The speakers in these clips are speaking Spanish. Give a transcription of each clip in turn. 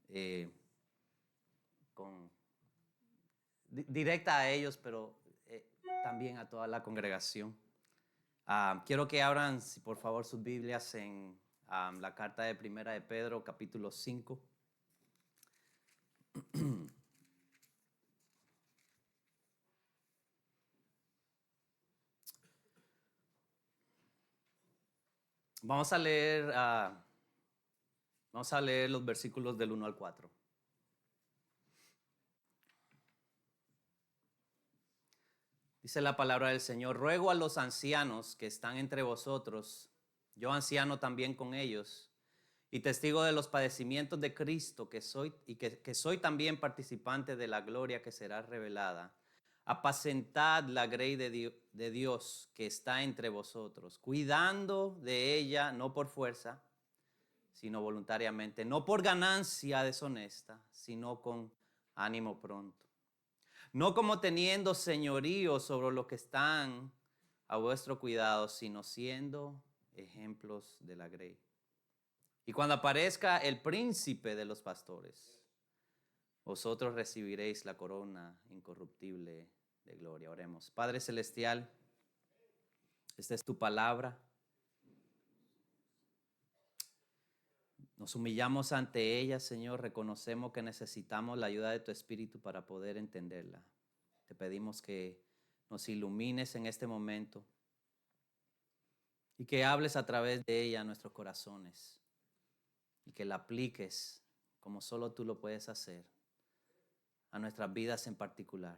eh, directa a ellos, pero también a toda la congregación. Quiero que abran, por favor, sus Biblias en la carta de Primera de Pedro, capítulo 5. Vamos a leer los versículos del 1 al 4. Dice la palabra del Señor: ruego a los ancianos que están entre vosotros, yo anciano también con ellos, y testigo de los padecimientos de Cristo, que soy también participante de la gloria que será revelada. Apacentad la grey de Dios que está entre vosotros, cuidando de ella no por fuerza, sino voluntariamente, no por ganancia deshonesta, sino con ánimo pronto. No como teniendo señorío sobre los que están a vuestro cuidado, sino siendo ejemplos de la grey. Y cuando aparezca el príncipe de los pastores, vosotros recibiréis la corona incorruptible de gloria. Oremos. Padre Celestial, esta es tu palabra. Nos humillamos ante ella, Señor. Reconocemos que necesitamos la ayuda de tu Espíritu para poder entenderla. Te pedimos que nos ilumines en este momento y que hables a través de ella a nuestros corazones y que la apliques como solo tú lo puedes hacer a nuestras vidas en particular.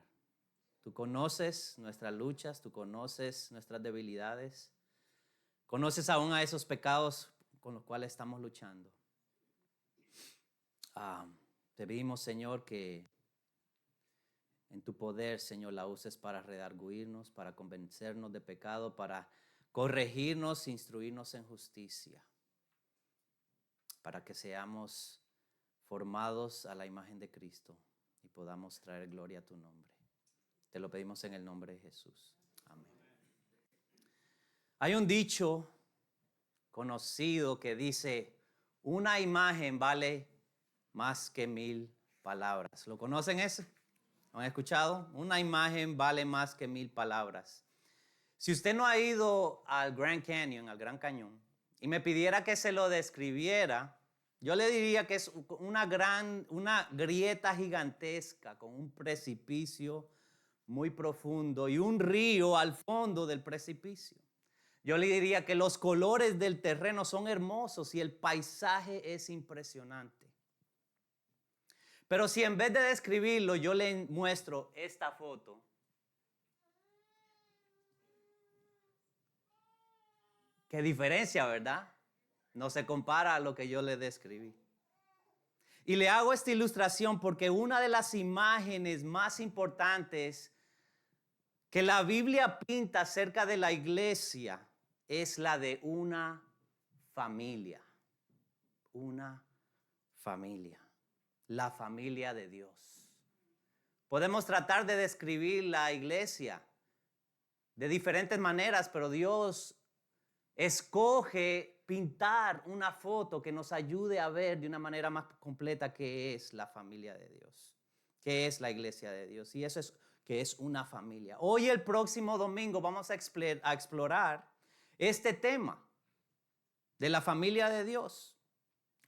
Tú conoces nuestras luchas, tú conoces nuestras debilidades, conoces aún a esos pecados con los cuales estamos luchando. Te pedimos, Señor, que en tu poder, Señor, la uses para redarguirnos, para convencernos de pecado, para corregirnos, instruirnos en justicia, para que seamos formados a la imagen de Cristo y podamos traer gloria a tu nombre. Te lo pedimos en el nombre de Jesús. Amén. Hay un dicho conocido que dice: una imagen vale más que 1000 palabras. ¿Lo conocen ese? ¿Lo han escuchado? Una imagen vale más que 1000 palabras. Si usted no ha ido al Grand Canyon, al Gran Cañón, y me pidiera que se lo describiera, yo le diría que es una grieta gigantesca con un precipicio muy profundo y un río al fondo del precipicio. Yo le diría que los colores del terreno son hermosos y el paisaje es impresionante. Pero si en vez de describirlo yo le muestro esta foto, qué diferencia, ¿verdad? No se compara a lo que yo le describí. Y le hago esta ilustración porque una de las imágenes más importantes que la Biblia pinta acerca de la iglesia es la de una familia. Una familia. La familia de Dios. Podemos tratar de describir la iglesia de diferentes maneras, pero Dios escoge pintar una foto que nos ayude a ver de una manera más completa qué es la familia de Dios, qué es la iglesia de Dios. Y eso es que es una familia. Hoy, el próximo domingo, vamos a explorar este tema de la familia de Dios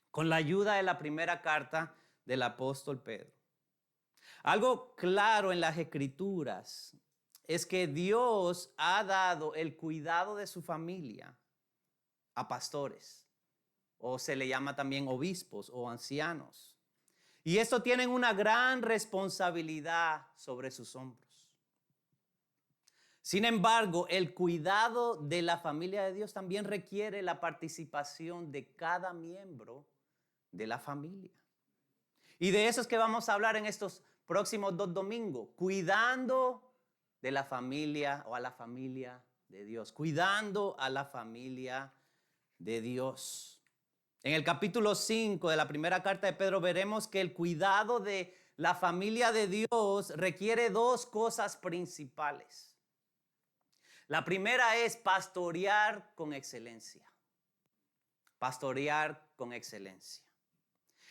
con la ayuda de la primera carta del apóstol Pedro. Algo claro en las Escrituras es que Dios ha dado el cuidado de su familia a pastores, o se le llama también obispos o ancianos. Y estos tienen una gran responsabilidad sobre sus hombros. Sin embargo, el cuidado de la familia de Dios también requiere la participación de cada miembro de la familia. Y de eso es que vamos a hablar en estos próximos 2 domingos, cuidando de la familia o a la familia de Dios, cuidando a la familia de Dios. En el capítulo 5 de la primera carta de Pedro veremos que el cuidado de la familia de Dios requiere 2 cosas principales. La primera es pastorear con excelencia. Pastorear con excelencia.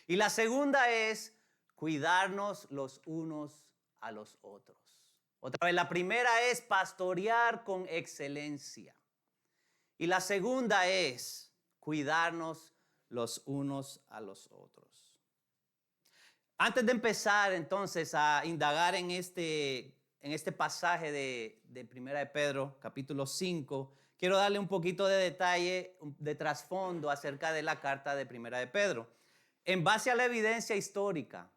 Y la segunda es cuidarnos los unos a los otros. Otra vez, la primera es pastorear con excelencia. Y la segunda es cuidarnos los unos a los otros. Antes de empezar entonces a indagar en este pasaje de Primera de Pedro, capítulo 5, quiero darle un poquito de detalle, de trasfondo acerca de la carta de Primera de Pedro. En base a la evidencia histórica,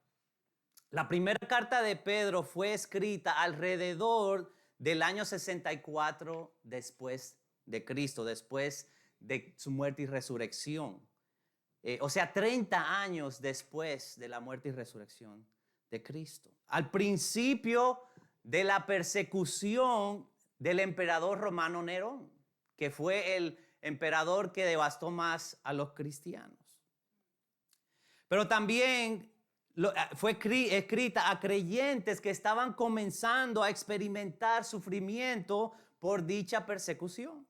la primera carta de Pedro fue escrita alrededor del año 64 después de Cristo, después de su muerte y resurrección. O sea, 30 años después de la muerte y resurrección de Cristo. Al principio de la persecución del emperador romano Nerón, que fue el emperador que devastó más a los cristianos. Pero también fue escrita a creyentes que estaban comenzando a experimentar sufrimiento por dicha persecución,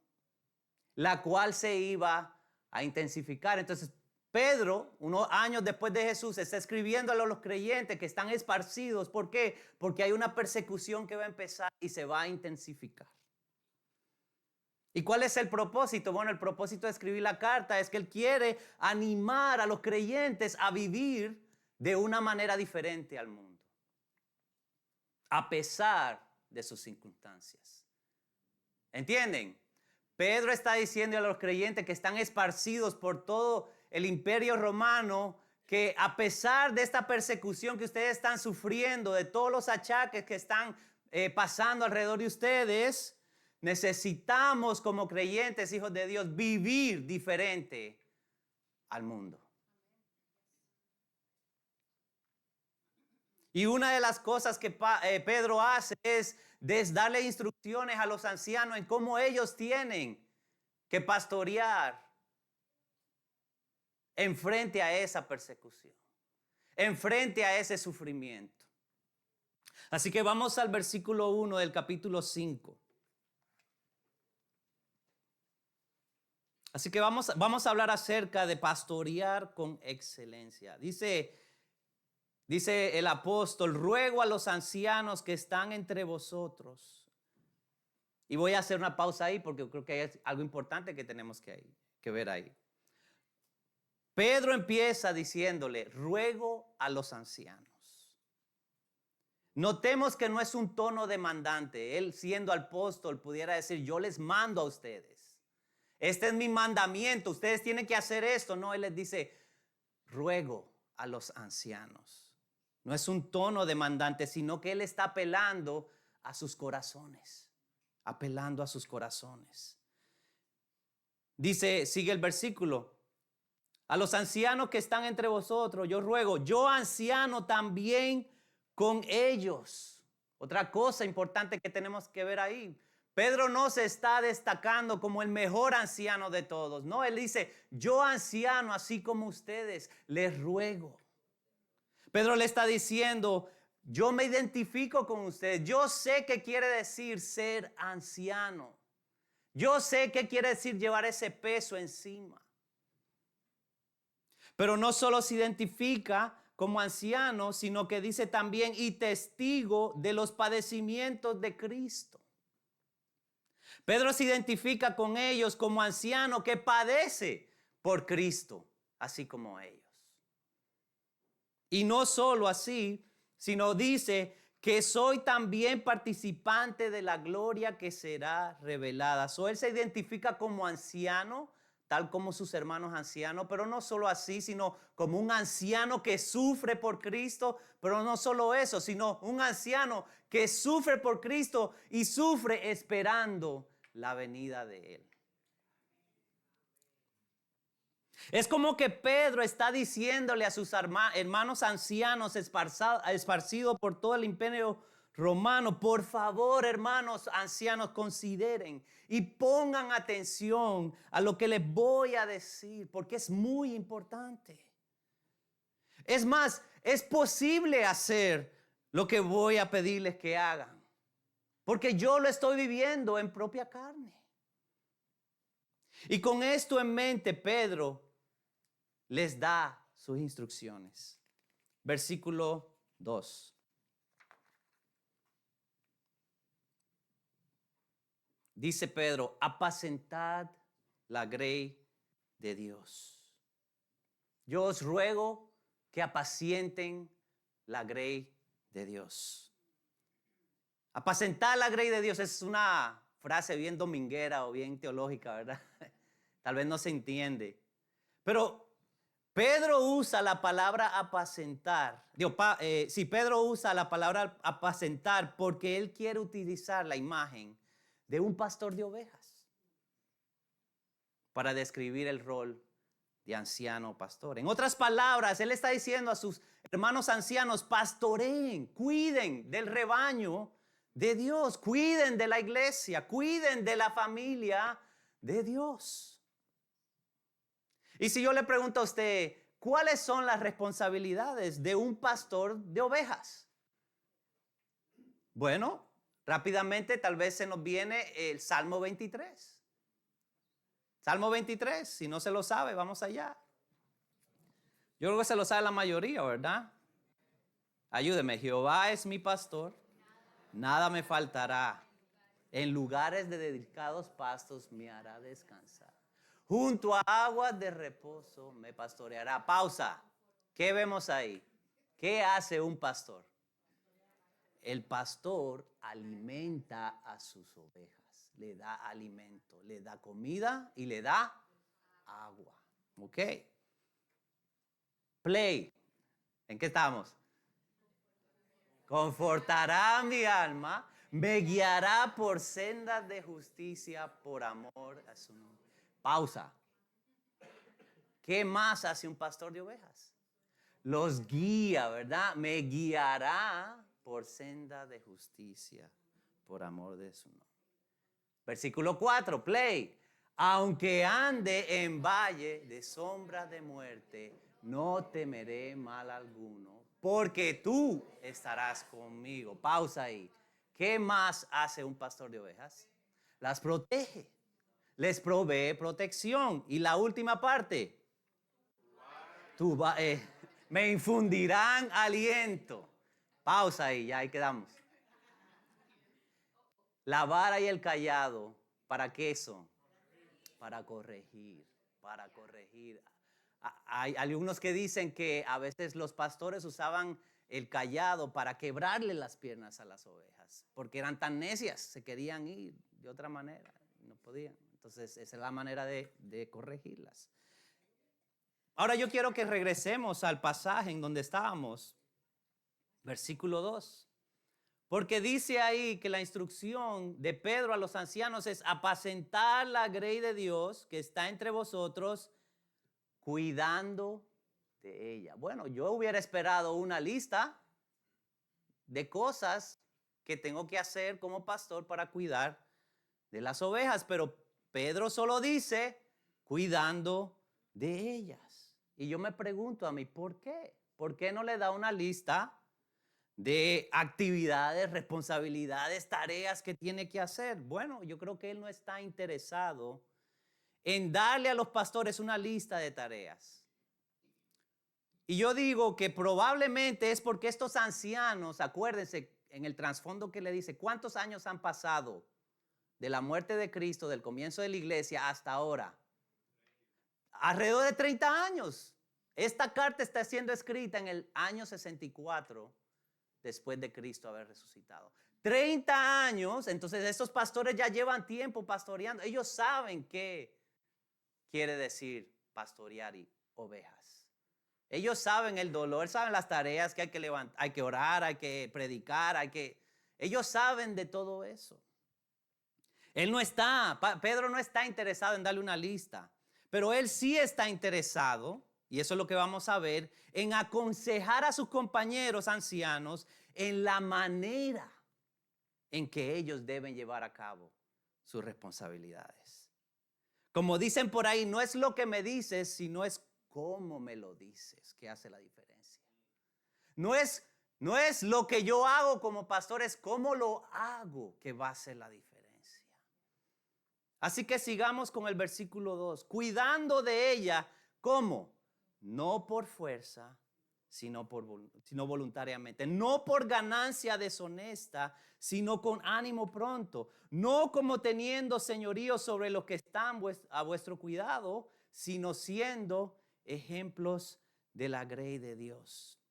la cual se iba a intensificar. Entonces, Pedro, unos años después de Jesús, está escribiéndole a los creyentes que están esparcidos. ¿Por qué? Porque hay una persecución que va a empezar y se va a intensificar. ¿Y cuál es el propósito? Bueno, el propósito de escribir la carta es que él quiere animar a los creyentes a vivir de una manera diferente al mundo, a pesar de sus circunstancias. ¿Entienden? Pedro está diciendo a los creyentes que están esparcidos por todo el imperio romano, que a pesar de esta persecución que ustedes están sufriendo, de todos los achaques que están pasando alrededor de ustedes, necesitamos como creyentes, hijos de Dios, vivir diferente al mundo. Y una de las cosas que Pedro hace es darle instrucciones a los ancianos en cómo ellos tienen que pastorear en frente a esa persecución, en frente a ese sufrimiento. Así que vamos al versículo 1 del capítulo 5. Así que vamos a hablar acerca de pastorear con excelencia. Dice el apóstol: ruego a los ancianos que están entre vosotros. Y voy a hacer una pausa ahí porque creo que hay algo importante que tenemos que ver ahí. Pedro empieza diciéndole: ruego a los ancianos. Notemos que no es un tono demandante. Él, siendo apóstol, pudiera decir: yo les mando a ustedes. Este es mi mandamiento, ustedes tienen que hacer esto. No, él les dice: ruego a los ancianos. No es un tono demandante, sino que él está apelando a sus corazones. Apelando a sus corazones. Dice, sigue el versículo: a los ancianos que están entre vosotros, yo ruego, yo anciano también con ellos. Otra cosa importante que tenemos que ver ahí. Pedro no se está destacando como el mejor anciano de todos. No, él dice: yo anciano, así como ustedes, les ruego. Pedro le está diciendo: yo me identifico con ustedes. Yo sé qué quiere decir ser anciano. Yo sé qué quiere decir llevar ese peso encima. Pero no solo se identifica como anciano, sino que dice también: y testigo de los padecimientos de Cristo. Pedro se identifica con ellos como anciano que padece por Cristo, así como ellos. Y no solo así, sino dice que soy también participante de la gloria que será revelada. Él se identifica como anciano, tal como sus hermanos ancianos, pero no solo así, sino como un anciano que sufre por Cristo, pero no solo eso, sino un anciano que sufre por Cristo y sufre esperando la venida de Él. Es como que Pedro está diciéndole a sus hermanos ancianos esparcidos por todo el imperio romano: por favor, hermanos ancianos, consideren y pongan atención a lo que les voy a decir, porque es muy importante. Es más, es posible hacer lo que voy a pedirles que hagan, porque yo lo estoy viviendo en propia carne. Y con esto en mente, Pedro les da sus instrucciones. Versículo 2. Dice Pedro, apacentad la grey de Dios. Yo os ruego que apacienten la grey de Dios. Apacentar la grey de Dios es una frase bien dominguera o bien teológica, ¿verdad? Tal vez no se entiende. Pero Pedro usa la palabra apacentar. Pedro usa la palabra apacentar porque él quiere utilizar la imagen de un pastor de ovejas para describir el rol de anciano pastor. En otras palabras, él está diciendo a sus hermanos ancianos, pastoreen, cuiden del rebaño de Dios, cuiden de la iglesia, cuiden de la familia de Dios. Y si yo le pregunto a usted, ¿cuáles son las responsabilidades de un pastor de ovejas? Bueno, rápidamente tal vez se nos viene el Salmo 23. Salmo 23, si no se lo sabe, vamos allá. Yo creo que se lo sabe la mayoría, ¿verdad? Ayúdeme, Jehová es mi pastor, nada me faltará. En lugares de dedicados pastos me hará descansar. Junto a aguas de reposo me pastoreará. Pausa. ¿Qué vemos ahí? ¿Qué hace un pastor? El pastor alimenta a sus ovejas. Le da alimento, le da comida y le da agua. ¿Ok? Play. ¿En qué estamos? Confortará mi alma, me guiará por sendas de justicia por amor a su nombre. Pausa. ¿Qué más hace un pastor de ovejas? Los guía, ¿verdad? Me guiará por senda de justicia por amor de su nombre. Versículo 4, play. Aunque ande en valle de sombra de muerte, no temeré mal alguno, porque tú estarás conmigo. Pausa ahí. ¿Qué más hace un pastor de ovejas? Las protege, les provee protección. Y la última parte, me infundirán aliento. Pausa ahí, ya ahí quedamos. La vara y el cayado, ¿para qué son? Para corregir, para corregir. Hay algunos que dicen que a veces los pastores usaban el cayado para quebrarle las piernas a las ovejas, porque eran tan necias, se querían ir de otra manera, no podían. Entonces esa es la manera de corregirlas. Ahora yo quiero que regresemos al pasaje en donde estábamos, versículo 2. Porque dice ahí que la instrucción de Pedro a los ancianos es apacentar la grey de Dios que está entre vosotros, cuidando de ella. Bueno, yo hubiera esperado una lista de cosas que tengo que hacer como pastor para cuidar de las ovejas, pero Pedro solo dice cuidando de ellas. Y yo me pregunto a mí, ¿por qué? ¿Por qué no le da una lista de actividades, responsabilidades, tareas que tiene que hacer? Bueno, yo creo que él no está interesado en darle a los pastores una lista de tareas. Y yo digo que probablemente es porque estos ancianos, acuérdense en el trasfondo que le dice, ¿cuántos años han pasado de la muerte de Cristo, del comienzo de la iglesia hasta ahora? Alrededor de 30 años. Esta carta está siendo escrita en el año 64 después de Cristo haber resucitado. 30 años, entonces estos pastores ya llevan tiempo pastoreando. Ellos saben qué quiere decir pastorear ovejas. Ellos saben el dolor, saben las tareas que hay que levantar, hay que orar, hay que predicar, ellos saben de todo eso. Pedro no está interesado en darle una lista, pero él sí está interesado, y eso es lo que vamos a ver, en aconsejar a sus compañeros ancianos en la manera en que ellos deben llevar a cabo sus responsabilidades. Como dicen por ahí, no es lo que me dices, sino es cómo me lo dices que hace la diferencia. No es lo que yo hago como pastor, es cómo lo hago que va a hacer la diferencia. Así que sigamos con el versículo 2. Cuidando de ella, ¿cómo? no por fuerza, sino voluntariamente. No por ganancia deshonesta, sino con ánimo pronto. No como teniendo señorío sobre los que están a vuestro cuidado, sino siendo ejemplos de la grey de Dios.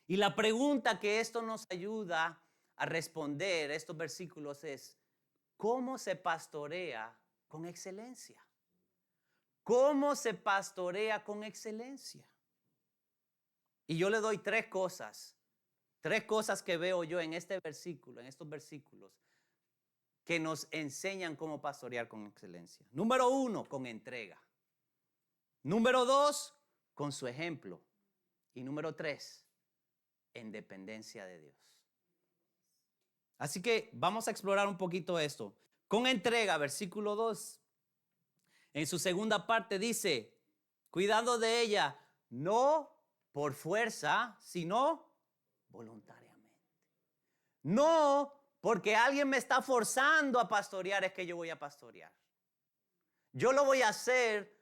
Y la pregunta que esto nos ayuda a responder, estos versículos, es: ¿cómo se pastorea con excelencia? ¿Cómo se pastorea con excelencia? Y yo le doy tres cosas que veo yo en este versículo, en estos versículos, que nos enseñan cómo pastorear con excelencia. Número 1, con entrega. Número 2, con su ejemplo. Y número 3, en dependencia de Dios. Así que vamos a explorar un poquito esto. Con entrega, versículo 2. En su segunda parte dice: cuidando de ella, no por fuerza, sino voluntariamente. No porque alguien me está forzando a pastorear es que yo voy a pastorear. Yo lo voy a hacer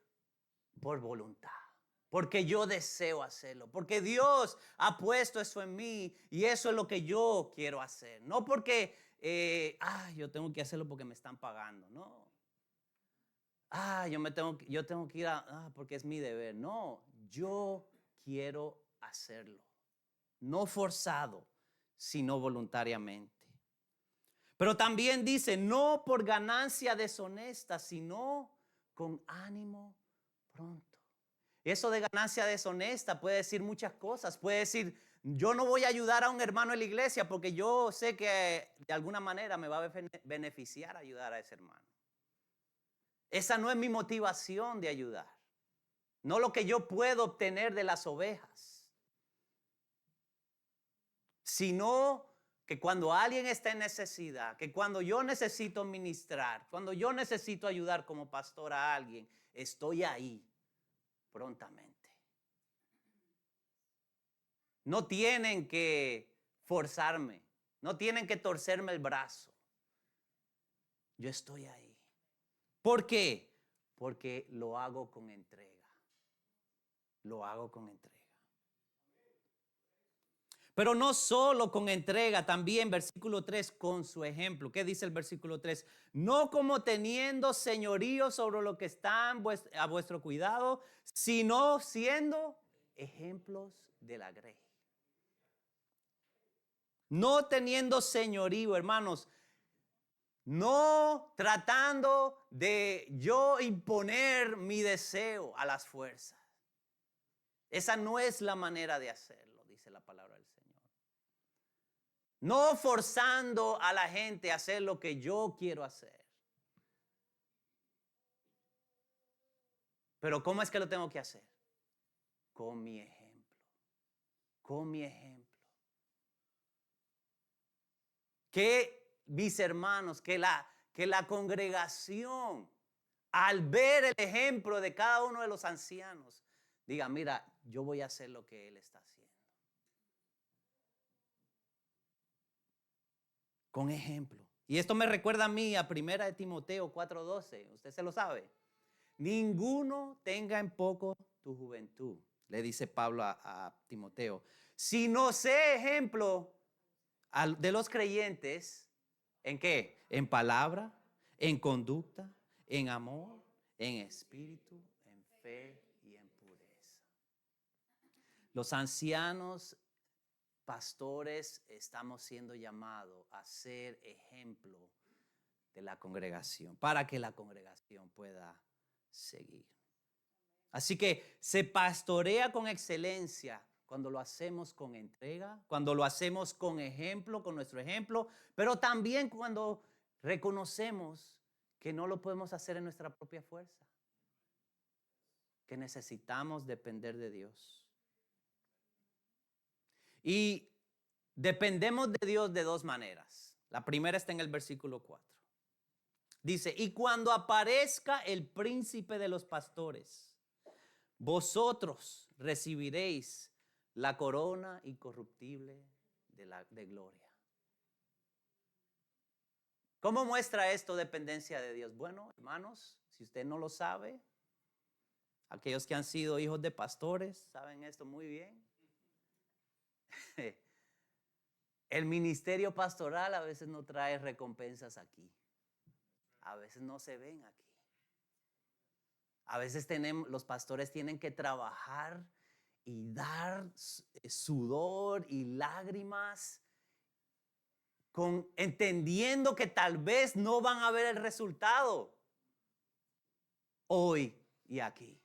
por voluntad, porque yo deseo hacerlo, porque Dios ha puesto eso en mí y eso es lo que yo quiero hacer. No porque yo tengo que hacerlo porque me están pagando, no. Yo tengo que ir porque es mi deber. No, yo quiero hacerlo. No forzado, sino voluntariamente. Pero también dice: no por ganancia deshonesta, sino con ánimo pronto. Eso de ganancia deshonesta puede decir muchas cosas. Puede decir: yo no voy a ayudar a un hermano en la iglesia porque yo sé que de alguna manera me va a beneficiar ayudar a ese hermano. Esa no es mi motivación de ayudar. No lo que yo puedo obtener de las ovejas. Sino que cuando alguien está en necesidad, que cuando yo necesito ministrar, cuando yo necesito ayudar como pastor a alguien, estoy ahí prontamente. No tienen que forzarme, no tienen que torcerme el brazo. Yo estoy ahí. ¿Por qué? Porque lo hago con entrega. Lo hago con entrega. Pero no solo con entrega, también versículo 3, con su ejemplo. ¿Qué dice el versículo 3? No como teniendo señorío sobre lo que están a vuestro cuidado, sino siendo ejemplos de la grey. No teniendo señorío, hermanos. No tratando de yo imponer mi deseo a las fuerzas. Esa no es la manera de hacerlo, dice la palabra del Señor. No forzando a la gente a hacer lo que yo quiero hacer. Pero ¿cómo es que lo tengo que hacer? Con mi ejemplo. Con mi ejemplo. Que mis hermanos, que la congregación, al ver el ejemplo de cada uno de los ancianos, diga: mira, yo voy a hacer lo que él está haciendo. Con ejemplo. Y esto me recuerda a mí a 1 de Timoteo 4:12. Usted se lo sabe. Ninguno tenga en poco tu juventud, le dice Pablo a Timoteo, sino sé ejemplo de los creyentes. ¿En qué? En palabra, en conducta, en amor, en espíritu, en fe y en pureza. Los ancianos pastores estamos siendo llamados a ser ejemplo de la congregación, para que la congregación pueda seguir. Así que se pastorea con excelencia cuando lo hacemos con entrega, cuando lo hacemos con ejemplo, con nuestro ejemplo, pero también cuando reconocemos que no lo podemos hacer en nuestra propia fuerza, que necesitamos depender de Dios. Y dependemos de Dios de dos maneras. La primera está en el versículo 4. Dice: y cuando aparezca el príncipe de los pastores, vosotros recibiréis la corona incorruptible de gloria. ¿Cómo muestra esto dependencia de Dios? Bueno, hermanos, si usted no lo sabe, Aquellos que han sido hijos de pastores saben esto muy bien. El ministerio pastoral a veces no trae recompensas aquí. A veces no se ven aquí. A veces los pastores tienen que trabajar y dar sudor y lágrimas, entendiendo que tal vez no van a ver el resultado hoy y aquí.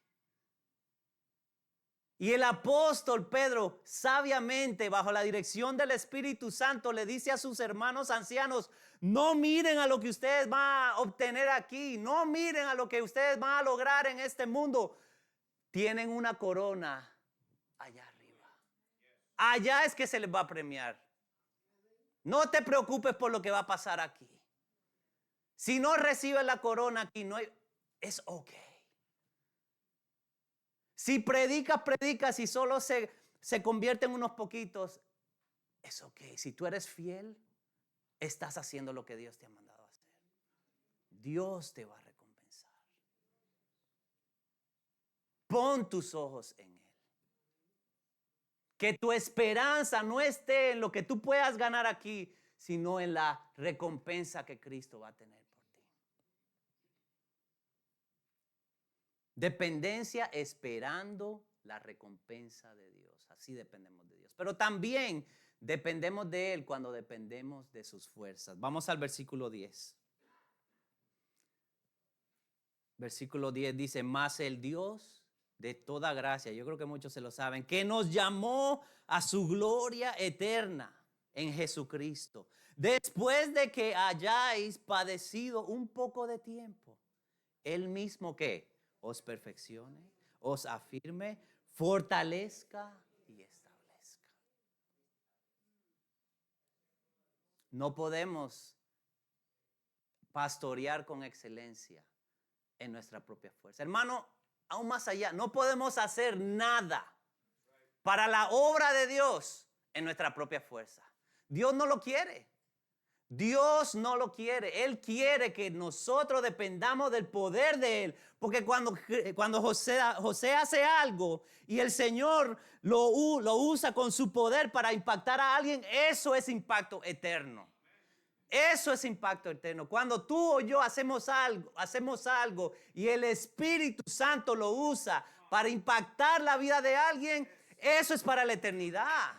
Y el apóstol Pedro, sabiamente, bajo la dirección del Espíritu Santo, le dice a sus hermanos ancianos: no miren a lo que ustedes van a obtener aquí, no miren a lo que ustedes van a lograr en este mundo. Tienen una corona allá arriba. Allá es que se les va a premiar. No te preocupes por lo que va a pasar aquí. Si no recibes la corona aquí, es ok. Si predicas y solo se convierten unos poquitos, es ok. Si tú eres fiel, estás haciendo lo que Dios te ha mandado a hacer. Dios te va a recompensar. Pon tus ojos en Él. Que tu esperanza no esté en lo que tú puedas ganar aquí, sino en la recompensa que Cristo va a tener por ti. Dependencia esperando la recompensa de Dios. Así dependemos de Dios. Pero también dependemos de Él cuando dependemos de sus fuerzas. Vamos al versículo 10. Versículo 10 dice: mas el Dios de toda gracia, yo creo que muchos se lo saben, que nos llamó a su gloria eterna en Jesucristo, después de que hayáis padecido un poco de tiempo, Él mismo que os perfeccione, os afirme, fortalezca y establezca. No podemos pastorear con excelencia en nuestra propia fuerza. Hermano, aún más allá, no podemos hacer nada para la obra de Dios en nuestra propia fuerza. Dios no lo quiere. Dios no lo quiere. Él quiere que nosotros dependamos del poder de Él. Porque cuando José hace algo y el Señor lo usa con su poder para impactar a alguien, eso es impacto eterno. Eso es impacto eterno. Cuando tú o yo hacemos algo y el Espíritu Santo lo usa para impactar la vida de alguien, eso es para la eternidad.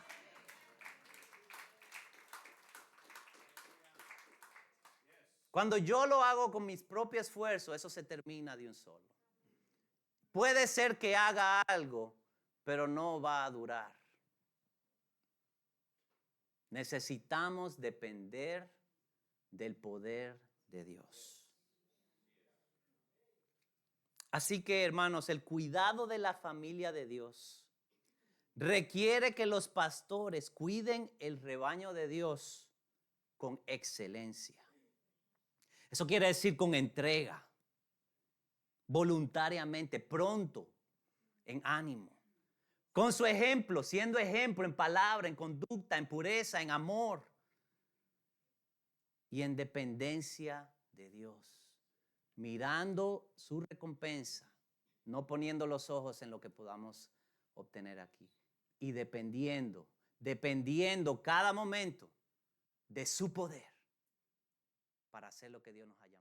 Cuando yo lo hago con mis propios esfuerzos, eso se termina de un solo. Puede ser que haga algo, pero no va a durar. Necesitamos depender del poder de Dios. Así que, hermanos, el cuidado de la familia de Dios requiere que los pastores cuiden el rebaño de Dios con excelencia. Eso quiere decir con entrega, voluntariamente, pronto, en ánimo. Con su ejemplo, siendo ejemplo en palabra, en conducta, en pureza, en amor y en dependencia de Dios. Mirando su recompensa, no poniendo los ojos en lo que podamos obtener aquí. Y dependiendo cada momento de su poder para hacer lo que Dios nos ha llamado.